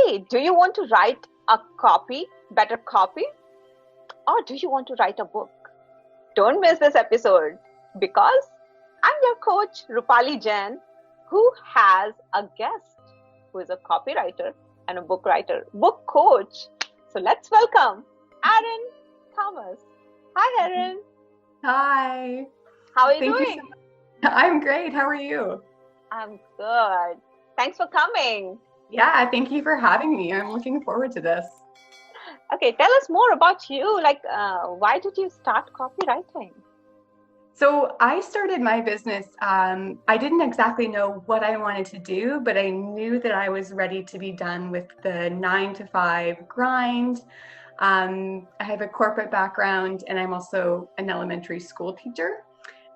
Hey, do you want to write a better copy? Or do you want to write a book? Don't miss this episode because I'm your coach, Rupali Jain, who has a guest who is a copywriter and a book coach. So let's welcome Erin Posthumus. Hi, Erin. Hi. How are you Thank doing? You so I'm great. How are you? I'm good. Thanks for coming. Yeah, thank you for having me. I'm looking forward to this. Okay, tell us more about you. Why did you start copywriting? So I started my business. I didn't exactly know what I wanted to do, but I knew that I was ready to be done with the 9-to-5 grind. I have a corporate background and I'm also an elementary school teacher.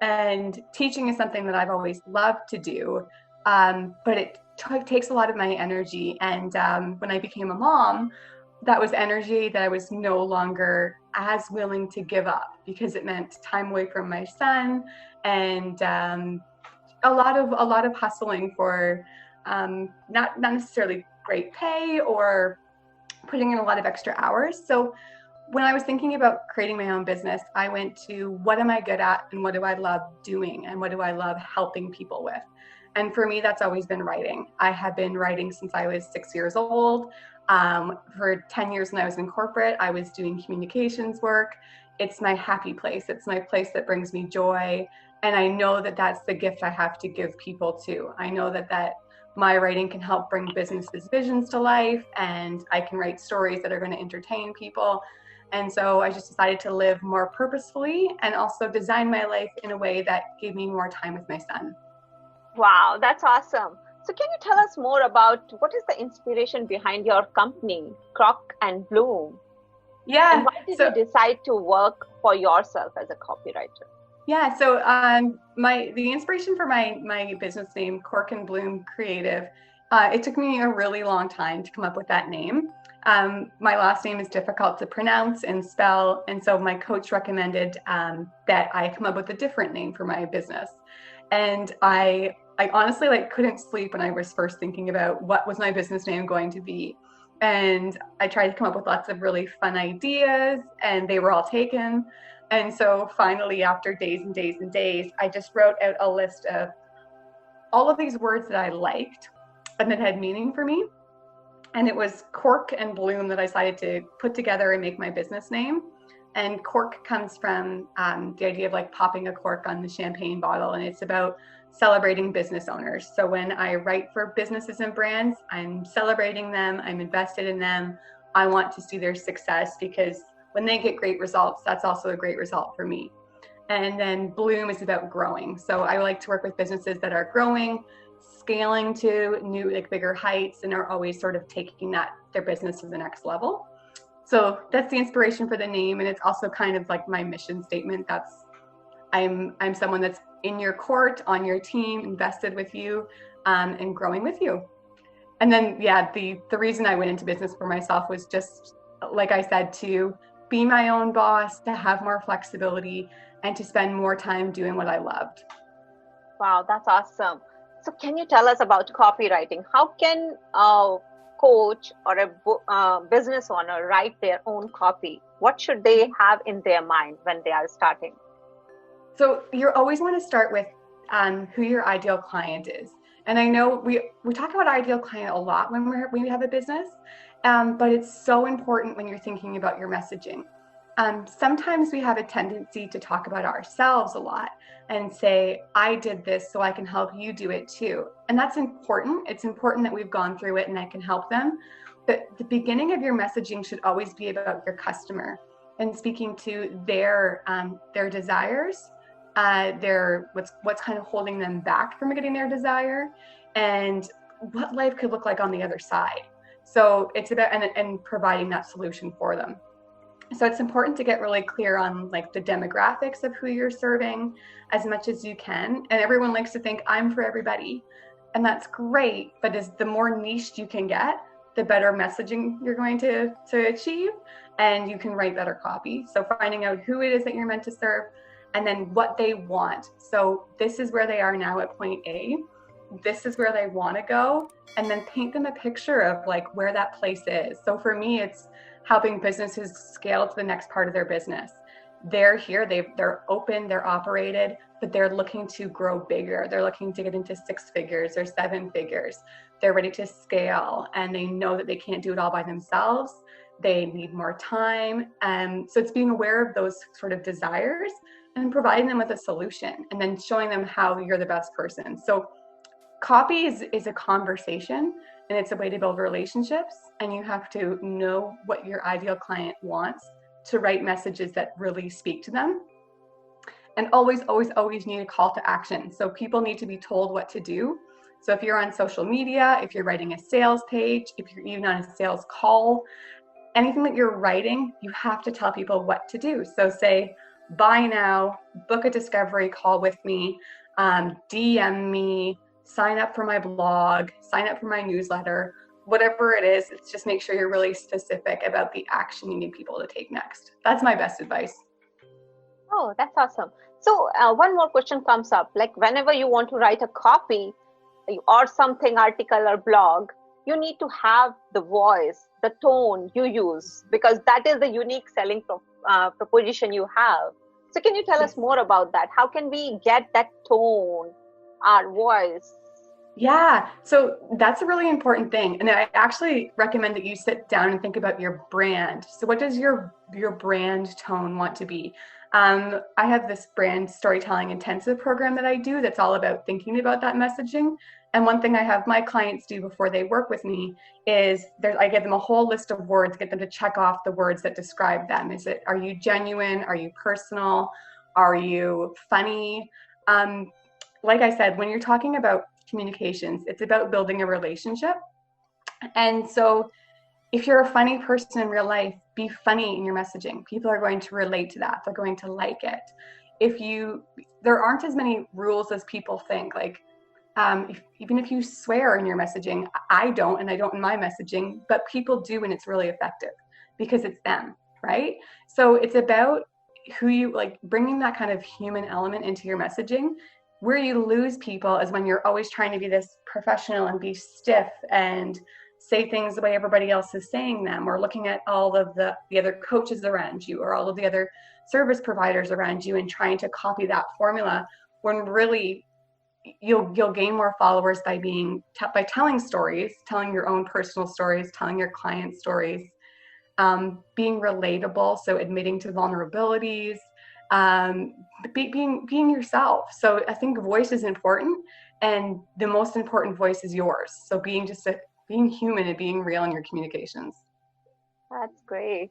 And teaching is something that I've always loved to do, but it takes a lot of my energy. And when I became a mom, that was energy that I was no longer as willing to give up because it meant time away from my son and a lot of hustling for not necessarily great pay or putting in a lot of extra hours. So when I was thinking about creating my own business, I went to what am I good at and what do I love doing and what do I love helping people with? And for me, that's always been writing. I have been writing since I was 6 years old. For 10 years when I was in corporate, I was doing communications work. It's my happy place. It's my place that brings me joy. And I know that that's the gift I have to give people too. I know that my writing can help bring businesses' visions to life, and I can write stories that are going to entertain people. And so I just decided to live more purposefully and also design my life in a way that gave me more time with my son. Wow, that's awesome. So can you tell us more about what is the inspiration behind your company, Cork and Bloom? Yeah. And why did you decide to work for yourself as a copywriter? Yeah, so the inspiration for my business name, Cork and Bloom Creative, it took me a really long time to come up with that name. My last name is difficult to pronounce and spell, and so my coach recommended that I come up with a different name for my business. And I honestly couldn't sleep when I was first thinking about what was my business name going to be. And I tried to come up with lots of really fun ideas, and they were all taken. And so finally, after days and days and days, I just wrote out a list of all of these words that I liked and that had meaning for me. And it was Cork and Bloom that I decided to put together and make my business name. And cork comes from the idea of popping a cork on the champagne bottle. And it's about celebrating business owners. So when I write for businesses and brands, I'm celebrating them. I'm invested in them. I want to see their success because when they get great results, that's also a great result for me. And then Bloom is about growing. So I like to work with businesses that are growing, scaling to new, bigger heights, and are always sort of taking their business to the next level. So that's the inspiration for the name. And it's also kind of like my mission statement. I'm someone that's in your court, on your team, invested with you, and growing with you. And then, the reason I went into business for myself was just, like I said, to be my own boss, to have more flexibility, and to spend more time doing what I loved. Wow, that's awesome. So can you tell us about copywriting? How can a coach or a business owner write their own copy? What should they have in their mind when they are starting? So you always want to start with who your ideal client is. And I know we talk about ideal client a lot when we have a business, but it's so important when you're thinking about your messaging. Sometimes we have a tendency to talk about ourselves a lot and say, I did this so I can help you do it too. And that's important. It's important that we've gone through it and I can help them. But the beginning of your messaging should always be about your customer and speaking to their desires, what's kind of holding them back from getting their desire, and what life could look like on the other side. So it's about and providing that solution for them. So it's important to get really clear on the demographics of who you're serving as much as you can. And everyone likes to think I'm for everybody, and that's great. But the more niche you can get, the better messaging you're going to achieve, and you can write better copy. So finding out who it is that you're meant to serve, and then what they want. So this is where they are now at point A. this is where they want to go, and then paint them a picture of like where that place is. So for me, it's helping businesses scale to the next part of their business. They're here, they're open, they're operated, but they're looking to grow bigger. They're looking to get into 6 figures or 7 figures. They're ready to scale, and they know that they can't do it all by themselves. They need more time. So it's being aware of those sort of desires and providing them with a solution, and then showing them how you're the best person. So copy is a conversation, and it's a way to build relationships, and you have to know what your ideal client wants to write messages that really speak to them. And always, always, always need a call to action. So people need to be told what to do. So if you're on social media, if you're writing a sales page, if you're even on a sales call, anything that you're writing, you have to tell people what to do. So say, buy now, book a discovery call with me, DM me, sign up for my blog, sign up for my newsletter, whatever it is. It's just make sure you're really specific about the action you need people to take next. That's my best advice. Oh, that's awesome. So one more question comes up, like whenever you want to write a copy or something, article or blog, you need to have the voice, the tone you use, because that is the unique selling proposition you have. So can you tell us more about that? How can we get that tone, our voice? Yeah, so that's a really important thing. And I actually recommend that you sit down and think about your brand. So what does your brand tone want to be? I have this brand storytelling intensive program that I do that's all about thinking about that messaging. And one thing I have my clients do before they work with me is I give them a whole list of words, get them to check off the words that describe them. Are you genuine? Are you personal? Are you funny? Like I said, when you're talking about communications, it's about building a relationship. And so if you're a funny person in real life, be funny in your messaging. People are going to relate to that. They're going to like it. There aren't as many rules as people think. Like, even if you swear in your messaging, I don't, and I don't in my messaging, but people do, and it's really effective because it's them, right? So it's about who you like, bringing that kind of human element into your messaging. Where you lose people is when you're always trying to be this professional and be stiff and say things the way everybody else is saying them, or looking at all of the other coaches around you or all of the other service providers around you and trying to copy that formula, when really you'll gain more followers by telling stories, telling your own personal stories, telling your client stories, being relatable, so admitting to vulnerabilities, being yourself. So I think voice is important, and the most important voice is yours. So being human and being real in your communications. That's great.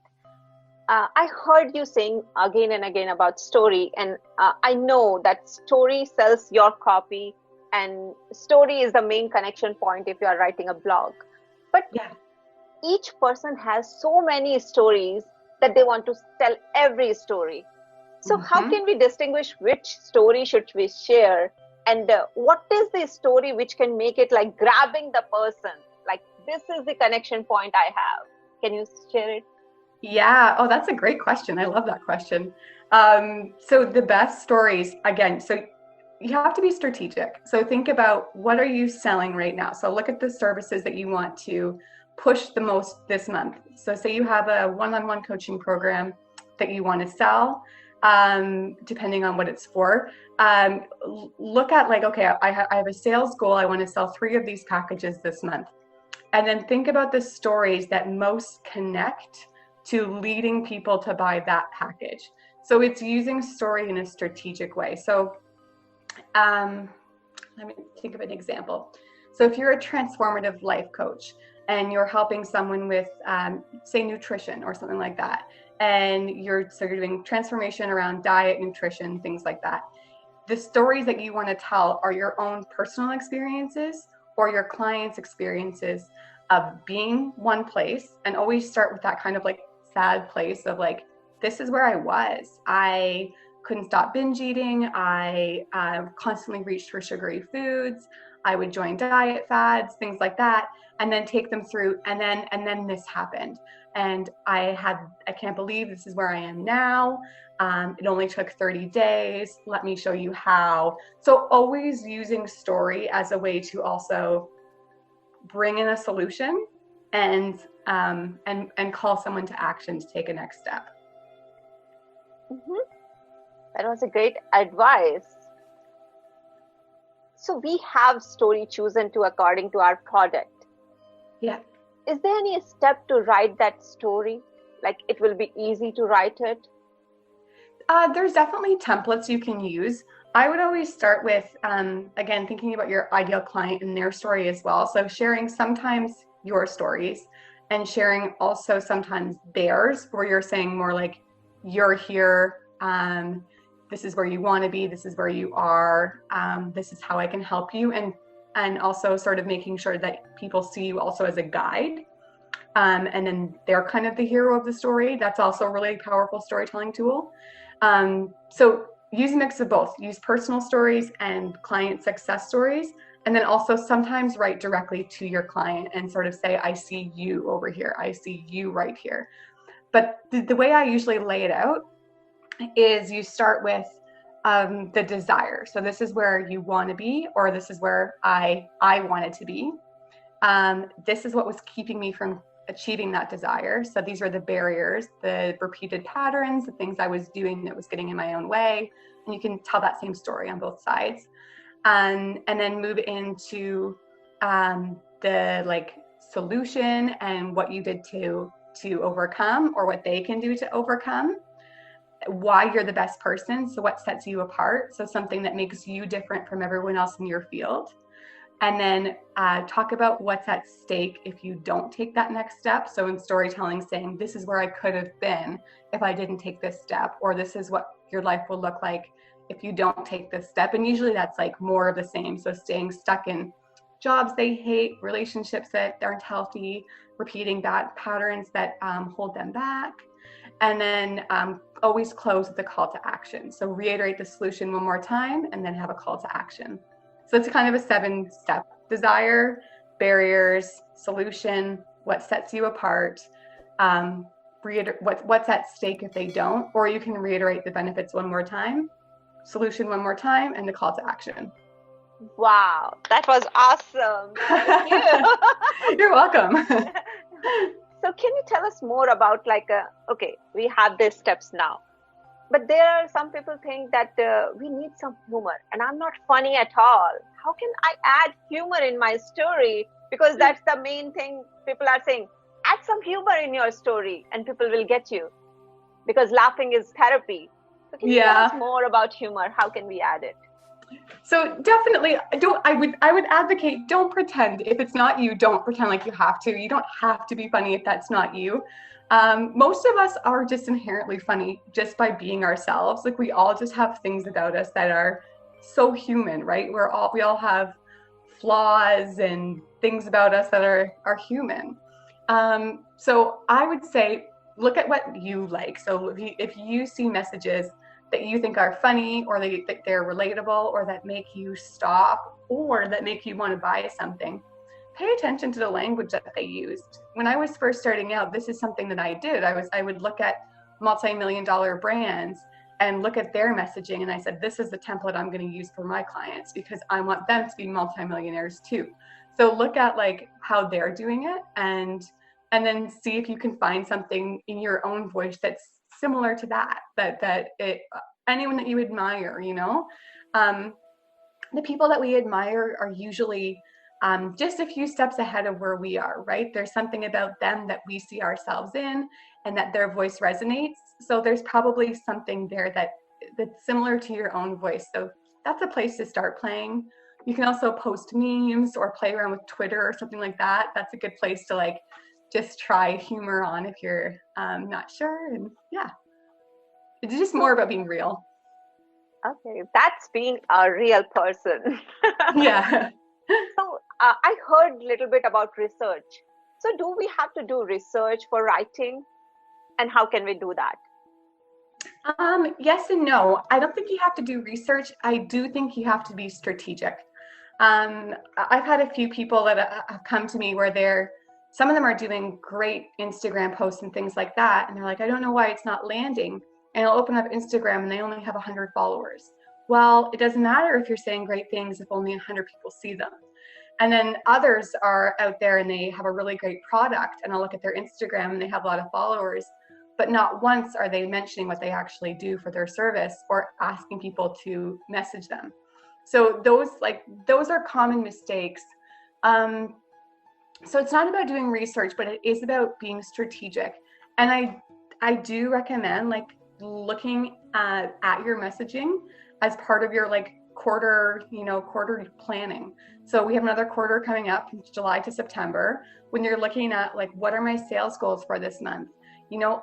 I heard you saying again and again about story, and I know that story sells your copy, and story is the main connection point if you are writing a blog. But yeah, each person has so many stories that they want to tell every story. So how can we distinguish which story should we share, and what is the story which can make it like grabbing the person? Like, this is the connection point I have. Can you share it? Yeah. Oh, that's a great question. I love that question. So the best stories, again, so you have to be strategic. So think about, what are you selling right now? So look at the services that you want to push the most this month. So say you have a one-on-one coaching program that you want to sell, depending on what it's for. Look at like, okay, I have a sales goal. I want to sell 3 of these packages this month. And then think about the stories that most connect to leading people to buy that package. So it's using story in a strategic way. So let me think of an example. So if you're a transformative life coach and you're helping someone with, say, nutrition or something like that, and you're doing transformation around diet, nutrition, things like that, the stories that you want to tell are your own personal experiences or your clients' experiences of being one place. And always start with that kind of like sad place of like, this is where I was. I couldn't stop binge eating. I constantly reached for sugary foods. I would join diet fads, things like that, and then take them through. And then this happened. And I can't believe this is where I am now. It only took 30 days. Let me show you how. So always using story as a way to also bring in a solution and call someone to action to take a next step. Mm-hmm. That was a great advice. So we have story chosen to according to our product. Yeah. Is there any step to write that story? Like it will be easy to write it? There's definitely templates you can use. I would always start with, again, thinking about your ideal client and their story as well. So sharing sometimes your stories and sharing also sometimes theirs, where you're saying more like, you're here, this is where you want to be, this is where you are, this is how I can help you. And also sort of making sure that people see you also as a guide. And then they're kind of the hero of the story. That's also a really powerful storytelling tool. So use a mix of both. Use personal stories and client success stories. And then also sometimes write directly to your client and sort of say, I see you over here. I see you right here. But the way I usually lay it out is you start with the desire. So this is where you want to be, or this is where I wanted to be. This is what was keeping me from achieving that desire. So these are the barriers, the repeated patterns, the things I was doing that was getting in my own way. And you can tell that same story on both sides. And then move into the like solution and what you did to overcome, or what they can do to overcome, why you're the best person. So what sets you apart. So something that makes you different from everyone else in your field. And then talk about what's at stake if you don't take that next step. So in storytelling, saying this is where I could have been if I didn't take this step, or this is what your life will look like if you don't take this step. And usually that's like more of the same. So staying stuck in jobs they hate, relationships that aren't healthy, repeating bad patterns that hold them back. And then always close with a call to action. So reiterate the solution one more time and then have a call to action. So it's kind of a 7-step: desire, barriers, solution, what sets you apart, what's at stake if they don't, or you can reiterate the benefits one more time, solution one more time, and the call to action. Wow, that was awesome. Thank you. You're welcome. So can you tell us more about okay, we have these steps now, but there are some people think that we need some humor, and I'm not funny at all. How can I add humor in my story? Because that's the main thing people are saying. Add some humor in your story and people will get you, because laughing is therapy. So can you tell us more about humor? How can we add it? So definitely, I would advocate, don't pretend. If it's not you, don't pretend like you have to. You don't have to be funny if that's not you. Most of us are just inherently funny just by being ourselves. Like we all just have things about us that are so human, right? We all have flaws and things about us that are human. So I would say, look at what you like. So if you see messages that you think are funny, or that they're relatable, or that make you stop, or that make you want to buy something, pay attention to the language that they used. When I was first starting out, this is something that I did. I would look at multi-million-dollar brands and look at their messaging, and I said, this is the template I'm going to use for my clients, because I want them to be multimillionaires too. So look at like how they're doing it, and then see if you can find something in your own voice that's similar to that anyone that you admire, the people that we admire are usually just a few steps ahead of where we are, right? There's something about them that we see ourselves in, and that their voice resonates. So there's probably something there that's similar to your own voice. So that's a place to start playing. You can also post memes or play around with Twitter or something like that. That's a good place to like just try humor on if you're not sure. And yeah, it's just more about being real. Okay, that's being a real person. Yeah. So I heard a little bit about research. So do we have to do research for writing? And how can we do that? Yes and no. I don't think you have to do research. I do think you have to be strategic. I've had a few people that have come to me where some of them are doing great Instagram posts and things like that. And they're like, I don't know why it's not landing. And I'll open up Instagram and they only have 100 followers. Well, it doesn't matter if you're saying great things if only 100 people see them. And then others are out there and they have a really great product, and I'll look at their Instagram and they have a lot of followers, but not once are they mentioning what they actually do for their service or asking people to message them. So those are common mistakes. So it's not about doing research, but it is about being strategic. And I do recommend like looking at your messaging as part of your like quarter planning. So we have another quarter coming up from July to September. When you're looking at like, what are my sales goals for this month?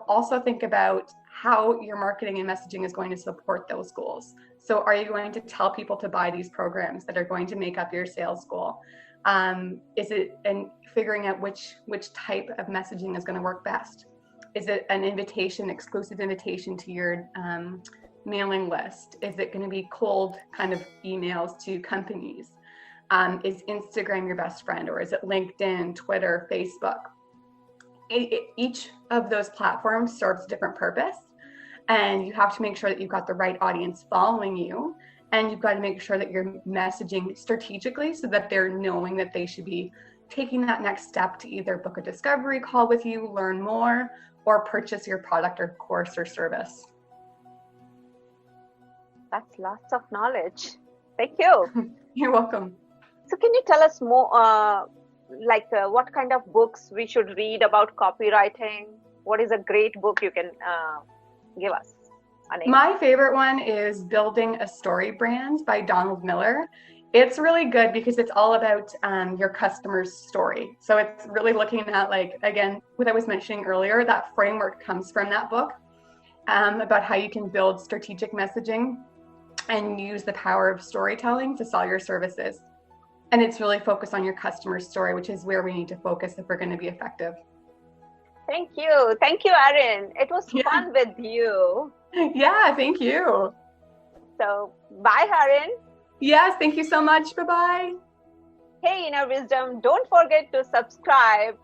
Also think about how your marketing and messaging is going to support those goals. So are you going to tell people to buy these programs that are going to make up your sales goal? And figuring out which type of messaging is going to work best. Is it an exclusive invitation to your mailing list? Is it going to be cold kind of emails to companies? Is Instagram your best friend, or is it LinkedIn, Twitter, Facebook? Each of those platforms serves a different purpose, and you have to make sure that you've got the right audience following you, and you've got to make sure that you're messaging strategically so that they're knowing that they should be taking that next step to either book a discovery call with you, learn more, or purchase your product or course or service. That's lots of knowledge. Thank you. You're welcome. So can you tell us more, what kind of books we should read about copywriting? What is a great book you can give us? My favorite one is Building a Story Brand by Donald Miller. It's really good because it's all about your customer's story. So it's really looking at, like, again, what I was mentioning earlier, that framework comes from that book about how you can build strategic messaging and use the power of storytelling to sell your services. And it's really focused on your customer's story, which is where we need to focus if we're going to be effective. Thank you. Thank you, Erin. It was fun with you. Yeah, thank you. So, bye, Erin. Yes, thank you so much. Bye-bye. Hey, Inner Wisdom, don't forget to subscribe